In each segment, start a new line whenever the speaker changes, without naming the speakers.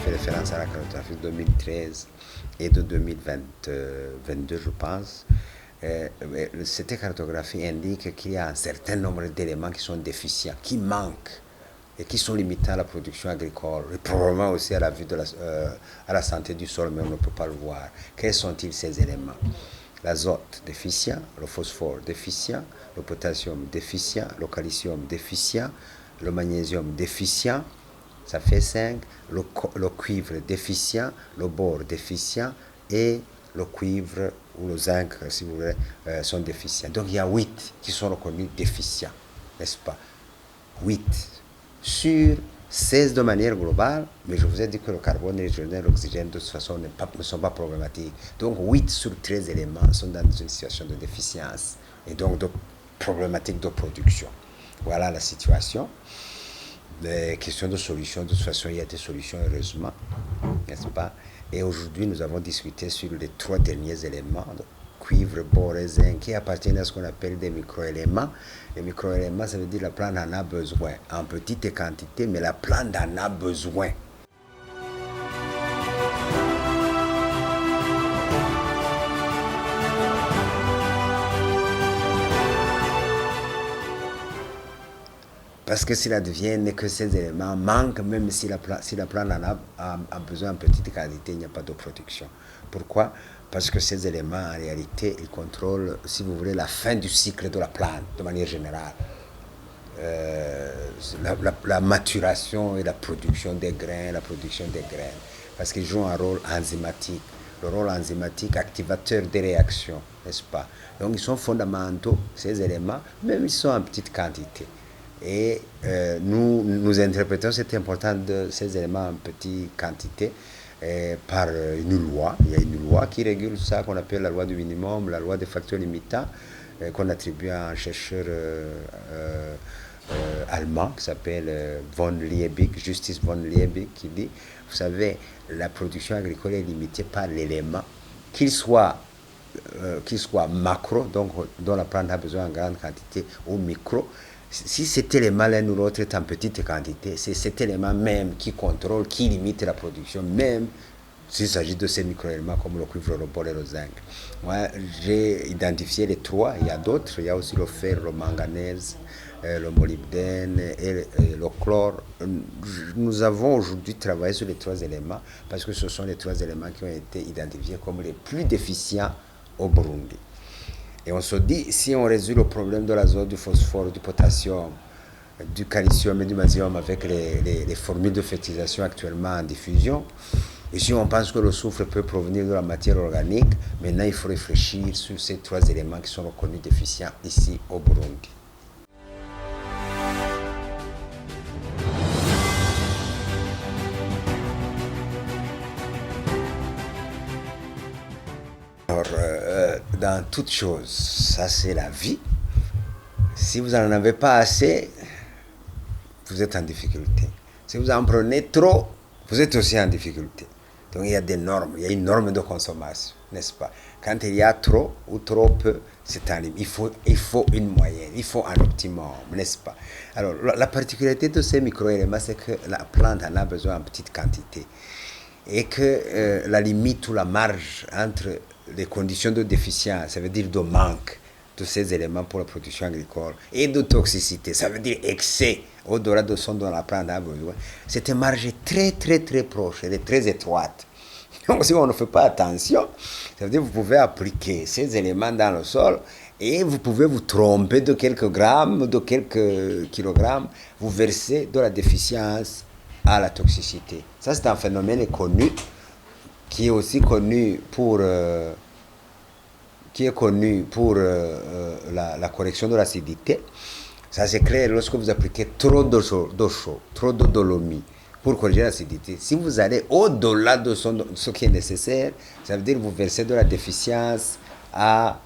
fait référence à la cartographie de 2013 et de 2022, je pense. Cette cartographie indique qu'il y a un certain nombre d'éléments qui sont déficients, qui manquent et qui sont limités à la production agricole et probablement aussi à la vue à la santé du sol, mais on ne peut pas le voir. Quels sont-ils ces éléments? L'azote déficient, le phosphore déficient, le potassium déficient, le calcium déficient, le magnésium déficient, ça fait 5, le cuivre déficient, le bore déficient et le cuivre ou le zinc, si vous voulez, sont déficients. Donc il y a 8 qui sont reconnus déficients, n'est-ce pas? 8 sur 16 de manière globale, mais je vous ai dit que le carbone, l'hydrogène, l'oxygène, de toute façon, ne sont pas problématiques. Donc 8 sur 13 éléments sont dans une situation de déficience et donc de problématique de production. Voilà la situation. Des questions de solutions, de toute façon, il y a des solutions, heureusement, n'est-ce pas? Et aujourd'hui, nous avons discuté sur les 3 derniers éléments, cuivre, bore et zinc, qui appartiennent à ce qu'on appelle des microéléments. Les microéléments, ça veut dire que la plante en a besoin, en petite quantité, mais la plante en a besoin. Parce que s'il advient que ces éléments manquent, même si la plante en a besoin en petite quantité, il n'y a pas de production. Pourquoi? Parce que ces éléments, en réalité, ils contrôlent, si vous voulez, la fin du cycle de la plante, de manière générale. La maturation et la production des grains, parce qu'ils jouent un rôle enzymatique. Le rôle enzymatique, activateur des réactions, n'est-ce pas? Donc ils sont fondamentaux, ces éléments, même ils sont en petite quantité. Et nous interprétons cette importance de ces éléments en petite quantité par une loi. Il y a une loi qui régule ça, qu'on appelle la loi du minimum, la loi des facteurs limitants, qu'on attribue à un chercheur allemand qui s'appelle von Liebig, Justus von Liebig, qui dit, vous savez, la production agricole est limitée par l'élément, qu'il soit macro, donc dont la plante a besoin en grande quantité, ou micro. Si cet élément l'un ou l'autre est en petite quantité, c'est cet élément même qui contrôle, qui limite la production, même s'il s'agit de ces microéléments comme le cuivre, le bore et le zinc. Moi, j'ai identifié les 3, il y a d'autres, il y a aussi le fer, le manganèse, le molybdène et le chlore. Nous avons aujourd'hui travaillé sur les 3 éléments parce que ce sont les 3 éléments qui ont été identifiés comme les plus déficients au Burundi. Et on se dit, si on résout le problème de l'azote, du phosphore, du potassium, du calcium et du magnésium avec les formules de fertilisation actuellement en diffusion, et si on pense que le soufre peut provenir de la matière organique, maintenant il faut réfléchir sur ces 3 éléments qui sont reconnus déficients ici au Burundi. Alors, dans toute chose, ça c'est la vie. Si vous n'en avez pas assez, vous êtes en difficulté. Si vous en prenez trop, vous êtes aussi en difficulté. Donc il y a des normes, il y a une norme de consommation, n'est-ce pas? Quand il y a trop ou trop peu, c'est un limite. Il faut une moyenne, il faut un optimum, n'est-ce pas? Alors la particularité de ces microéléments, c'est que la plante en a besoin en petite quantité. Et que la limite ou la marge entre les conditions de déficience, ça veut dire de manque de ces éléments pour la production agricole, et de toxicité, ça veut dire excès au-delà de ce dont la plante a besoin, cette marge est très très très proche, elle est très étroite. Donc si on ne fait pas attention, ça veut dire que vous pouvez appliquer ces éléments dans le sol et vous pouvez vous tromper de quelques grammes, de quelques kilogrammes, vous versez de la déficience à la toxicité. Ça c'est un phénomène connu, qui est aussi connu pour la correction de l'acidité. Ça se crée lorsque vous appliquez trop d'eau chaude, trop de dolomie pour corriger l'acidité. Si vous allez au-delà de ce qui est nécessaire, ça veut dire que vous versez de la déficience à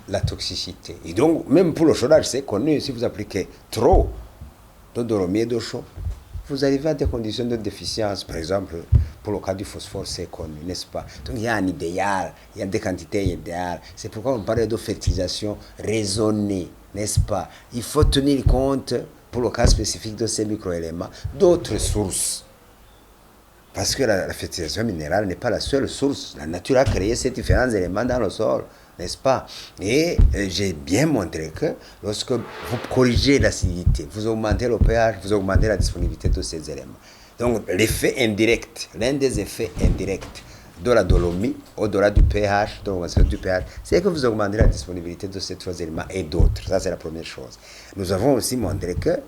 la toxicité. Et donc, même pour le chauffage, c'est connu, si vous appliquez trop de dolomie et d'eau chaude, vous arrivez à des conditions de déficience. Par exemple, pour le cas du phosphore, c'est connu, n'est-ce pas? Donc il y a un idéal, il y a des quantités idéales. C'est pourquoi on parle de fertilisation raisonnée, n'est-ce pas? Il faut tenir compte, pour le cas spécifique de ces microéléments, d'autres sources Parce que la fertilisation minérale n'est pas la seule source. La nature a créé ces différents éléments dans le sol, n'est-ce pas? Et j'ai bien montré que lorsque vous corrigez l'acidité, vous augmentez le pH, vous augmentez la disponibilité de ces éléments. Donc l'effet indirect, l'un des effets indirects de la dolomie, au-delà du pH, de l'augmentation du pH, c'est que vous augmentez la disponibilité de ces trois éléments et d'autres. Ça, c'est la première chose. Nous avons aussi montré que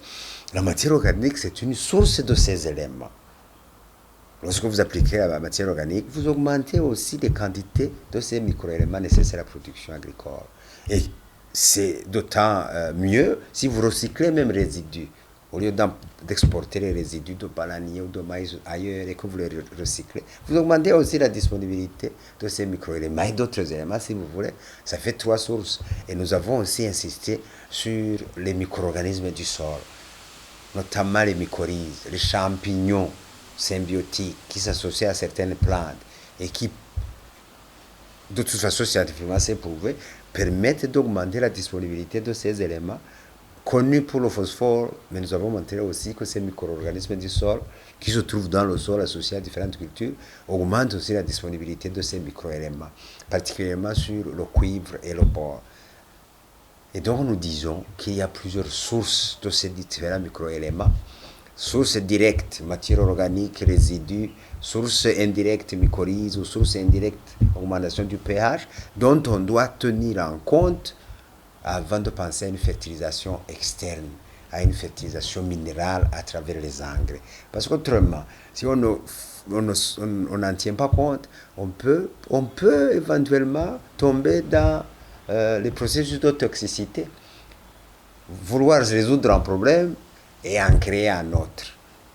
la matière organique, c'est une source de ces éléments. Lorsque vous appliquez la matière organique, vous augmentez aussi les quantités de ces microéléments nécessaires à la production agricole. Et c'est d'autant mieux si vous recyclez même les résidus. Au lieu d'exporter les résidus de bananier ou de maïs ailleurs et que vous les recyclez, vous augmentez aussi la disponibilité de ces microéléments et d'autres éléments si vous voulez. Ça fait trois sources. Et nous avons aussi insisté sur les micro-organismes du sol, notamment les mycorhizes, les champignons symbiotiques qui s'associent à certaines plantes et qui, de toute façon scientifiquement c'est prouvé, permettent d'augmenter la disponibilité de ces éléments connus pour le phosphore, mais nous avons montré aussi que ces micro-organismes du sol qui se trouvent dans le sol associés à différentes cultures augmentent aussi la disponibilité de ces micro-éléments, particulièrement sur le cuivre et le bore. Et donc nous disons qu'il y a plusieurs sources de ces différents microéléments. Source directe, matière organique, résidus, source indirecte, mycorhizes, ou source indirecte, augmentation du pH, dont on doit tenir en compte avant de penser à une fertilisation externe, à une fertilisation minérale à travers les engrais. Parce qu'autrement, si on n'en tient pas compte, on peut éventuellement tomber dans les processus de toxicité, vouloir résoudre un problème et en créer un autre.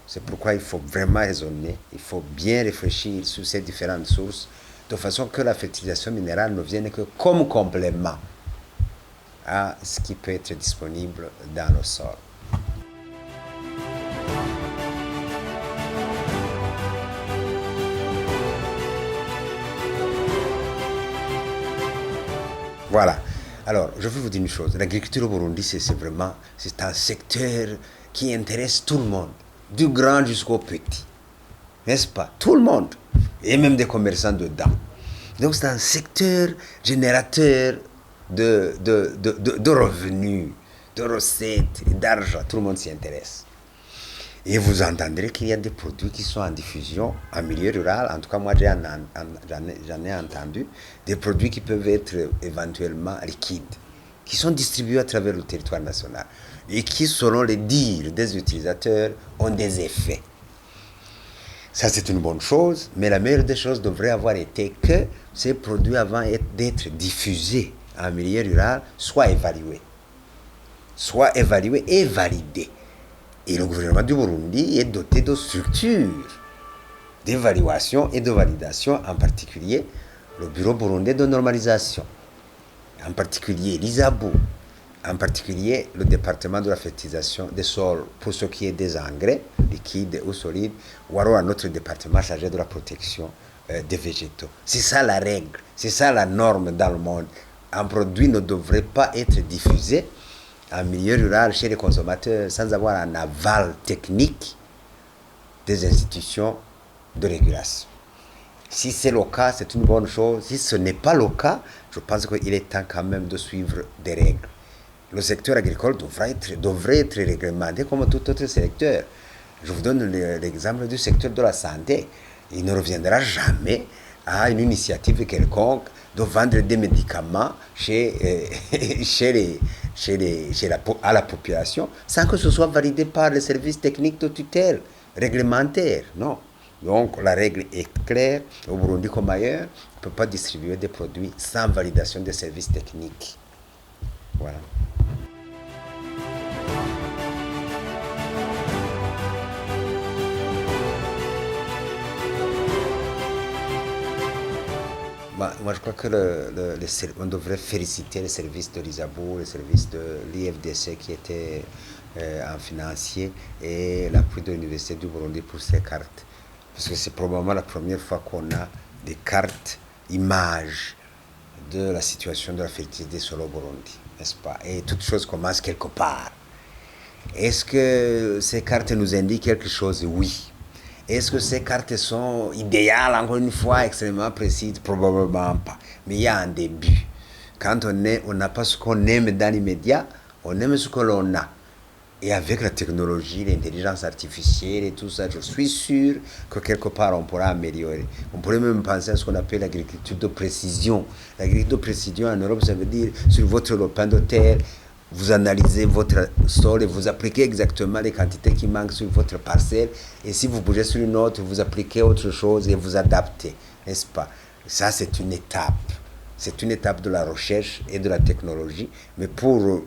C'est pourquoi il faut vraiment raisonner, il faut bien réfléchir sur ces différentes sources, de façon que la fertilisation minérale ne vienne que comme complément à ce qui peut être disponible dans le sol. Voilà. Alors, je vais vous dire une chose. L'agriculture au Burundi, c'est un secteur qui intéresse tout le monde, du grand jusqu'au petit. N'est-ce pas? Tout le monde. Et même des commerçants dedans. Donc, c'est un secteur générateur de revenus, de recettes, d'argent. Tout le monde s'y intéresse. Et vous entendrez qu'il y a des produits qui sont en diffusion en milieu rural. En tout cas, moi, j'en ai entendu. Des produits qui peuvent être éventuellement liquides, qui sont distribués à travers le territoire national et qui, selon les dires des utilisateurs, ont des effets. Ça, c'est une bonne chose, mais la meilleure des choses devrait avoir été que ces produits, avant d'être diffusés en milieu rural, soient évalués et validés. Et le gouvernement du Burundi est doté de structures d'évaluation et de validation, en particulier le Bureau burundais de normalisation, en particulier l'ISABU, en particulier le département de la fertilisation des sols pour ce qui est des engrais, liquides ou solides, ou alors un autre département chargé de la protection des végétaux. C'est ça la règle, c'est ça la norme dans le monde. Un produit ne devrait pas être diffusé en milieu rural chez les consommateurs sans avoir un aval technique des institutions de régulation. Si c'est le cas, c'est une bonne chose. Si ce n'est pas le cas, je pense qu'il est temps quand même de suivre des règles. Le secteur agricole devrait être réglementé comme tout autre secteur. Je vous donne l'exemple du secteur de la santé. Il ne reviendra jamais à une initiative quelconque de vendre des médicaments à la population sans que ce soit validé par les services techniques de tutelle réglementaire. Non. Donc la règle est claire, au Burundi comme ailleurs, on ne peut pas distribuer des produits sans validation des services techniques. Voilà. Moi, je crois que on devrait féliciter les services de l'ISABU, les services de l'IFDC qui étaient en financier et l'appui de l'Université du Burundi pour ces cartes. Parce que c'est probablement la première fois qu'on a des cartes images de la situation de la fertilité sur le Burundi, n'est-ce pas? Et toute chose commence quelque part. Est-ce que ces cartes nous indiquent quelque chose? Oui. Est-ce que ces cartes sont idéales, encore une fois, extrêmement précises? Probablement pas. Mais il y a un début. Quand on n'a pas ce qu'on aime dans l'immédiat, on aime ce que l'on a. Et avec la technologie, l'intelligence artificielle et tout ça, je suis sûr que quelque part on pourra améliorer. On pourrait même penser à ce qu'on appelle l'agriculture de précision. L'agriculture de précision en Europe, ça veut dire sur votre lopin de terre, vous analysez votre sol et vous appliquez exactement les quantités qui manquent sur votre parcelle. Et si vous bougez sur une autre, vous appliquez autre chose et vous adaptez, n'est-ce pas? Ça, c'est une étape. C'est une étape de la recherche et de la technologie. Mais pour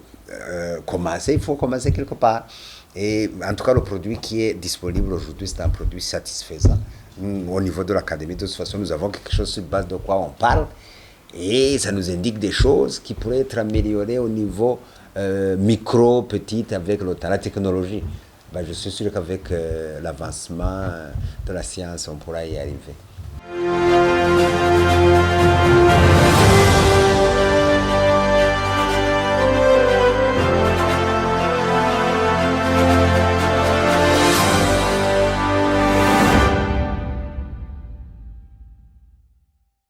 commencer, il faut commencer quelque part. Et en tout cas, le produit qui est disponible aujourd'hui, c'est un produit satisfaisant. Au niveau de l'académie, de toute façon, nous avons quelque chose sur base de quoi on parle. Et ça nous indique des choses qui pourraient être améliorées au niveau micro, petit, avec le temps, la technologie. Ben, je suis sûr qu'avec l'avancement de la science, on pourra y arriver.